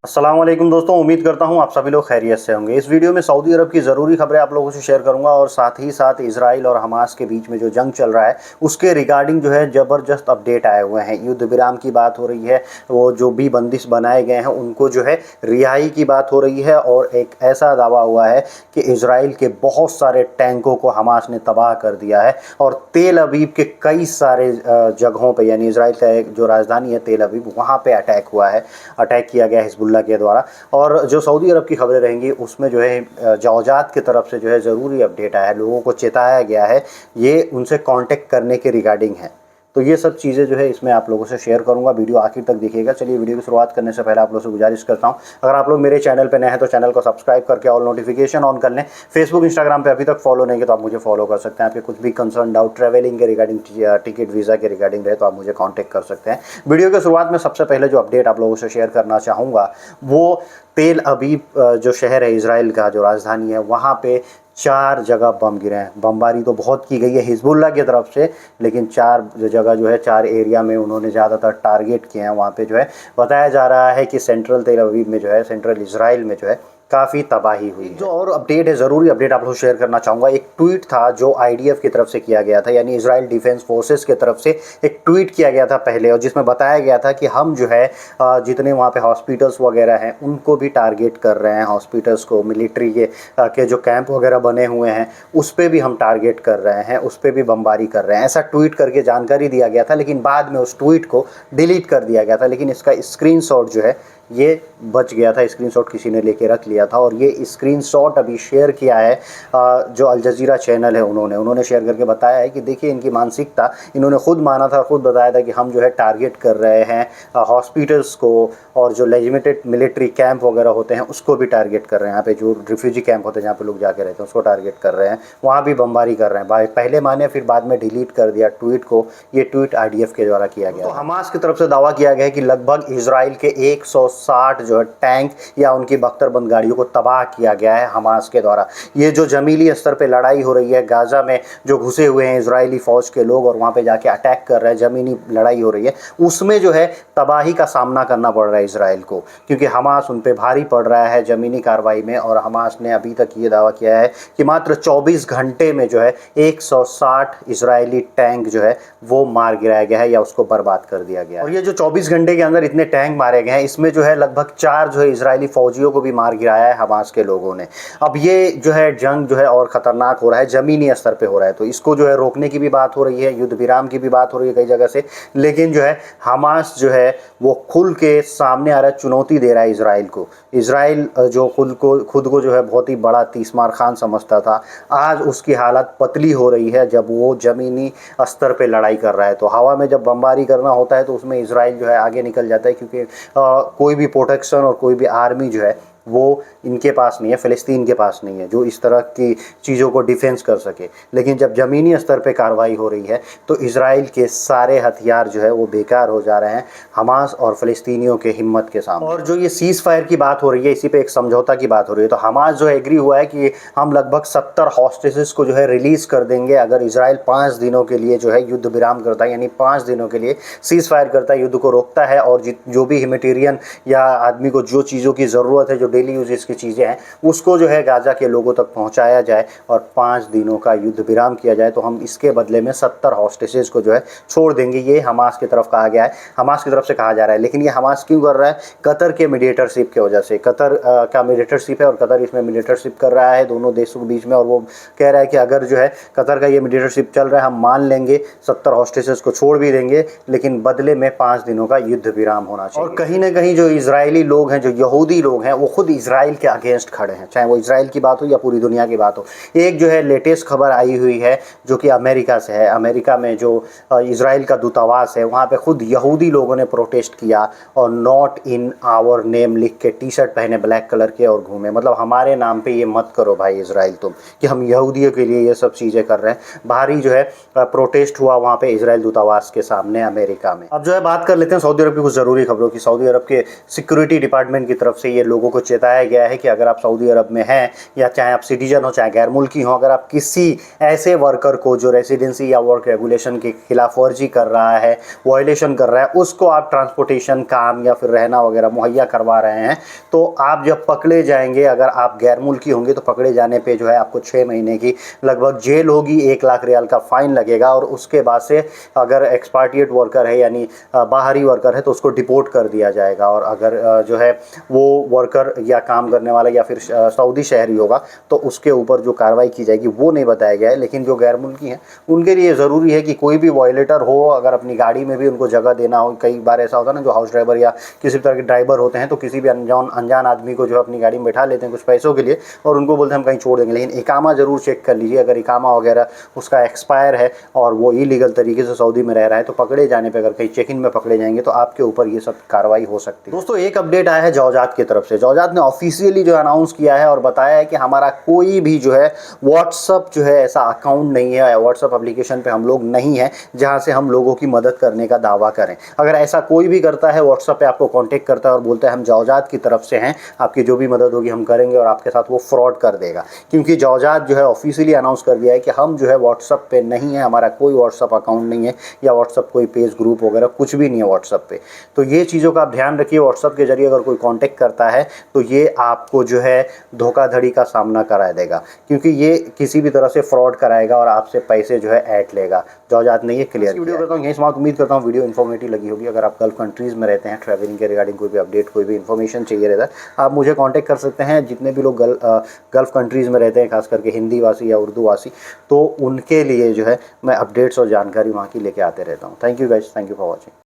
अस्सलाम वालेकुम दोस्तों, उम्मीद करता हूं आप सभी लोग खैरियत से होंगे। इस वीडियो में सऊदी अरब की ज़रूरी खबरें आप लोगों से शेयर करूंगा और साथ ही साथ इजराइल और हमास के बीच में जो जंग चल रहा है उसके रिगार्डिंग जो है ज़बरदस्त अपडेट आए हुए हैं। युद्ध विराम की बात हो रही है, वो जो भी बंदिश बनाए गए हैं उनको जो है रिहाई की बात हो रही है और एक ऐसा दावा हुआ है कि इजराइल के बहुत सारे टैंकों को हमास ने तबाह कर दिया है और तेल अवीव के कई सारे जगहों पर, यानी इजराइल का एक जो राजधानी है तेल अवीव, वहाँ पर अटैक हुआ है, अटैक किया गया हिजबुल्लाह के द्वारा। और जो सऊदी अरब की खबरें रहेंगी उसमें जो है जौजात की तरफ से जो है ज़रूरी अपडेट आया है, लोगों को चेताया गया है, ये उनसे कांटेक्ट करने के रिगार्डिंग है। तो ये सब चीज़ें जो है इसमें आप लोगों से शेयर करूंगा, वीडियो आखिर तक देखिएगा। चलिए वीडियो की शुरुआत करने से पहले आप लोगों से गुजारिश करता हूं, अगर आप लोग मेरे चैनल पे नए हैं तो चैनल को सब्सक्राइब करके ऑल नोटिफिकेशन ऑन कर लें। फेसबुक इंस्टाग्राम पे अभी तक फॉलो नहीं किया तो आप मुझे फॉलो कर सकते हैं। आपके कुछ भी कंसर्न डाउट ट्रैवलिंग के रिगार्डिंग, टिकट वीज़ा के रिगार्डिंग रहे तो आप मुझे कॉन्टैक्ट कर सकते हैं। वीडियो की शुरुआत में सबसे पहले जो अपडेट आप लोगों से शेयर करना चाहूँगा वो तेल अवीव जो शहर है इजराइल का, जो राजधानी है, वहाँ पे 4 जगह बम गिरे हैं। बमबारी तो बहुत की गई है हिजबुल्लाह की तरफ से, लेकिन 4 जगह जो है 4 एरिया में उन्होंने ज़्यादातर टारगेट किए हैं। वहाँ पे जो है बताया जा रहा है कि सेंट्रल तेल अवीव में जो है, सेंट्रल इजराइल में जो है काफ़ी तबाही हुई है। जो और अपडेट है, ज़रूरी अपडेट आप लोग शेयर करना चाहूँगा। एक ट्वीट था जो आईडीएफ की तरफ से किया गया था, यानी इजराइल डिफेंस फोर्सेस की तरफ से एक ट्वीट किया गया था पहले, और जिसमें बताया गया था कि हम जो है जितने वहाँ पे हॉस्पिटल्स वगैरह हैं उनको भी टारगेट कर रहे हैं। हॉस्पिटल्स को, मिलिट्री के जो कैंप वगैरह बने हुए हैं उस पर भी हम टारगेट कर रहे हैं, उस पर भी बमबारी कर रहे हैं, ऐसा ट्वीट करके जानकारी दिया गया था। लेकिन बाद में उस ट्वीट को डिलीट कर दिया गया था, लेकिन इसका स्क्रीनशॉट जो है ये बच गया था। स्क्रीनशॉट किसी ने लेके रख लिया था और ये स्क्रीनशॉट अभी शेयर किया है जो अल जज़ीरा चैनल है, उन्होंने शेयर करके बताया है कि देखिए इनकी मानसिकता, इन्होंने खुद माना था, खुद बताया था कि हम जो है टारगेट कर रहे हैं हॉस्पिटल्स को और जो लेजिटिमेट मिलिट्री कैंप वगैरह होते हैं उसको भी टारगेट कर रहे हैं। यहाँ पे जो रिफ्यूजी कैंप होते हैं जहाँ पे लोग जाके रहते हैं उसको टारगेट कर रहे हैं, वहाँ भी बमबारी कर रहे हैं। पहले माने फिर बाद में डिलीट कर दिया ट्वीट को। ये ट्वीट आईडीएफ के द्वारा किया गया। तो हमास की तरफ से दावा किया गया है कि लगभग इजराइल के 160 जो है टैंक या उनकी बख्तरबंद गाड़ियों को तबाह किया गया है हमास के द्वारा। ये जो जमीली स्तर पे लड़ाई हो रही है, गाजा में जो घुसे हुए हैं इजरायली फ़ौज के लोग और वहाँ पे जाके अटैक कर रहे हैं, ज़मीनी लड़ाई हो रही है, उसमें जो है तबाही का सामना करना पड़ रहा है इजराइल को, क्योंकि हमास उन पे भारी पड़ रहा है ज़मीनी कार्रवाई में। और हमास ने अभी तक ये दावा किया है कि मात्र 24 घंटे में जो है 160 इजरायली टैंक जो है वो मार गिराया गया है या उसको बर्बाद कर दिया गया है। और ये जो 24 घंटे के अंदर इतने टैंक मारे गए हैं, इसमें जो है लगभग 4 जो है इजरायली फ़ौजियों को भी मार गिराया है हमास के लोगों ने। अब ये जो है जंग जो है और ख़तरनाक हो रहा है, ज़मीनी स्तर पे हो रहा है, तो इसको जो है रोकने की भी बात हो रही है, युद्ध विराम की भी बात हो रही है कई जगह से। लेकिन जो है हमास जो है वो खुल के सामने आ रहा है, चुनौती दे रहा है इजराइल को। इजराइल जो खुद को जो है बहुत ही बड़ा तीसमार खान समझता था, आज उसकी हालत पतली हो रही है जब वो ज़मीनी स्तर पे लड़ाई कर रहा है। तो हवा में जब बमबारी करना होता है तो उसमें इजराइल जो है आगे निकल जाता है, क्योंकि कोई भी प्रोटेक्शन और कोई भी आर्मी जो है वो इनके पास नहीं है, फ़लस्तीन के पास नहीं है जो इस तरह की चीज़ों को डिफेंस कर सके। लेकिन जब ज़मीनी स्तर पे कार्रवाई हो रही है तो इजराइल के सारे हथियार जो है वो बेकार हो जा रहे हैं हमास और फ़लस्तीनियों के हिम्मत के सामने। और जो ये सीज़ फायर की बात हो रही है, इसी पे एक समझौता की बात हो रही है, तो हमास जो एग्री हुआ है कि हम लगभग 70 हॉस्टेजेस को जो है रिलीज़ कर देंगे अगर इजराइल 5 दिनों के लिए जो है युद्ध विराम करता है, यानी 5 दिनों के लिए सीज़ फायर करता है, युद्ध को रोकता है और जो भी ह्यूमैनिटेरियन या आदमी को जो चीज़ों की ज़रूरत है, जो डेली यूजेस की चीज़ें हैं, उसको जो है गाजा के लोगों तक पहुंचाया जाए और 5 दिनों का युद्ध विराम किया जाए, तो हम इसके बदले में 70 हॉस्टेजेस को जो है छोड़ देंगे। ये हमास की तरफ कहा गया है, हमास की तरफ से कहा जा रहा है। लेकिन ये हमास क्यों कर रहा है? कतर के मीडिएटरशिप की वजह से। कतर का मीडिएटरशिप है और कतर इसमें मीडिएटरशिप कर रहा है दोनों देशों के बीच में, और वो कह रहा है कि अगर जो है कतर का ये मीडिएटरशिप चल रहा है, हम मान लेंगे 70 हॉस्टेजेस को छोड़ भी देंगे, लेकिन बदले में 5 दिनों का युद्ध विराम होना चाहिए। और कहीं ना कहीं जो इजरायली लोग हैं, जो यहूदी लोग हैं, वो खुद इजराइल के अगेंस्ट खड़े हैं, चाहे वो इजराइल की बात हो या पूरी दुनिया की बात हो। एक जो है लेटेस्ट खबर आई हुई है जो कि अमेरिका से है। अमेरिका में जो इजराइल का दूतावास है वहाँ पे खुद यहूदी लोगों ने प्रोटेस्ट किया और नॉट इन आवर नेम लिख के टी शर्ट पहने ब्लैक कलर के और घूमे, मतलब हमारे नाम पे ये मत करो भाई इजराइल तुम, कि हम यहूदियों के लिए ये सब चीज़ें कर रहे हैं। भारी जो है प्रोटेस्ट हुआ वहाँ पे इजराइल दूतावास के सामने अमेरिका में। अब जो है बात कर लेते हैं सऊदी अरब की कुछ ज़रूरी खबरों की। सऊदी अरब के सिक्योरिटी डिपार्टमेंट की तरफ से ये लोगों को बताया गया है कि अगर आप सऊदी अरब में हैं, या चाहे आप सिटीजन हो चाहे गैर मुल्की हो, अगर आप किसी ऐसे वर्कर को जो रेसिडेंसी या वर्क रेगुलेशन के खिलाफ वर्जी कर रहा है, वायलेशन कर रहा है, उसको आप ट्रांसपोर्टेशन, काम या फिर रहना वगैरह मुहैया करवा रहे हैं, तो आप जब पकड़े जाएंगे, अगर आप गैर मुल्की होंगे तो पकड़े जाने पे जो है आपको 6 महीने की लगभग जेल होगी, 1 लाख रियाल का फाइन लगेगा, और उसके बाद से अगर एक्सपार्टिएट वर्कर है यानी बाहरी वर्कर है तो उसको डिपोर्ट कर दिया जाएगा। और अगर जो है वो वर्कर या काम करने वाला या फिर सऊदी शहरी होगा तो उसके ऊपर जो कार्रवाई की जाएगी वो नहीं बताया गया है। लेकिन जो गैर मुल्की हैं उनके लिए ज़रूरी है कि कोई भी वायलेटर हो, अगर अपनी गाड़ी में भी उनको जगह देना हो, कई बार ऐसा होता है ना, जो हाउस ड्राइवर या किसी तरह के ड्राइवर होते हैं तो किसी भी अनजान आदमी को जो अपनी गाड़ी में बैठा लेते हैं कुछ पैसों के लिए और उनको बोलते हैं हम कहीं छोड़ देंगे। लेकिन इकामा ज़रूर चेक कर लीजिए, अगर इकामा वगैरह उसका एक्सपायर है और वो इलीगल तरीके से सऊदी में रह रहा है तो पकड़े जाने पर, अगर कहीं चेक इन में पकड़े जाएंगे तो आपके ऊपर ये सब कार्रवाई हो सकती है। दोस्तों एक अपडेट आया है जौजात की तरफ से। जौजात ने ऑफिशियली जो अनाउंस किया है और बताया है कि हमारा कोई भी जो है व्हाट्सअप जो है ऐसा अकाउंट नहीं है, व्हाट्सअप एप्लीकेशन पे हम लोग नहीं है जहां से हम लोगों की मदद करने का दावा करें। अगर ऐसा कोई भी करता है, व्हाट्सअप पे आपको कांटेक्ट करता है और बोलता है हम जौजात की तरफ से हैं, आपकी जो भी मदद होगी हम करेंगे, और आपके साथ वो फ्रॉड कर देगा। क्योंकि जौजात जो है ऑफिशियली अनाउंस कर दिया है कि हम जो है व्हाट्सअप पे नहीं है, हमारा कोई व्हाट्सअप अकाउंट नहीं है या व्हाट्सअप कोई पेज ग्रुप वगैरह कुछ भी नहीं है व्हाट्सअप पे। तो ये चीज़ों का आप ध्यान रखिए। व्हाट्सअप के जरिए अगर कोई कांटेक्ट करता है तो ये आपको जो है धोखाधड़ी का सामना करा देगा, क्योंकि ये किसी भी तरह से फ्रॉड कराएगा और आपसे पैसे जो है ऐंठ लेगा। जौजात ने ये क्लियर वीडियो करता हूँ यही समाप्त। उम्मीद करता हूँ वीडियो इन्फॉर्मेटिव लगी होगी। अगर आप गल्फ कंट्रीज़ में रहते हैं, ट्रैवलिंग के रिगार्डिंग कोई भी अपडेट, कोई भी इन्फॉर्मेशन चाहिए रहता है, आप मुझे कॉन्टैक्ट कर सकते हैं। जितने भी लोग गल्फ कंट्रीज़ में रहते हैं, खास करके हिंदी वासी या उर्दू वासी, तो उनके लिए जो है मैं अपडेट्स और जानकारी वहाँ की लेके आते रहता हूँ। Thank you guys, thank you for watching.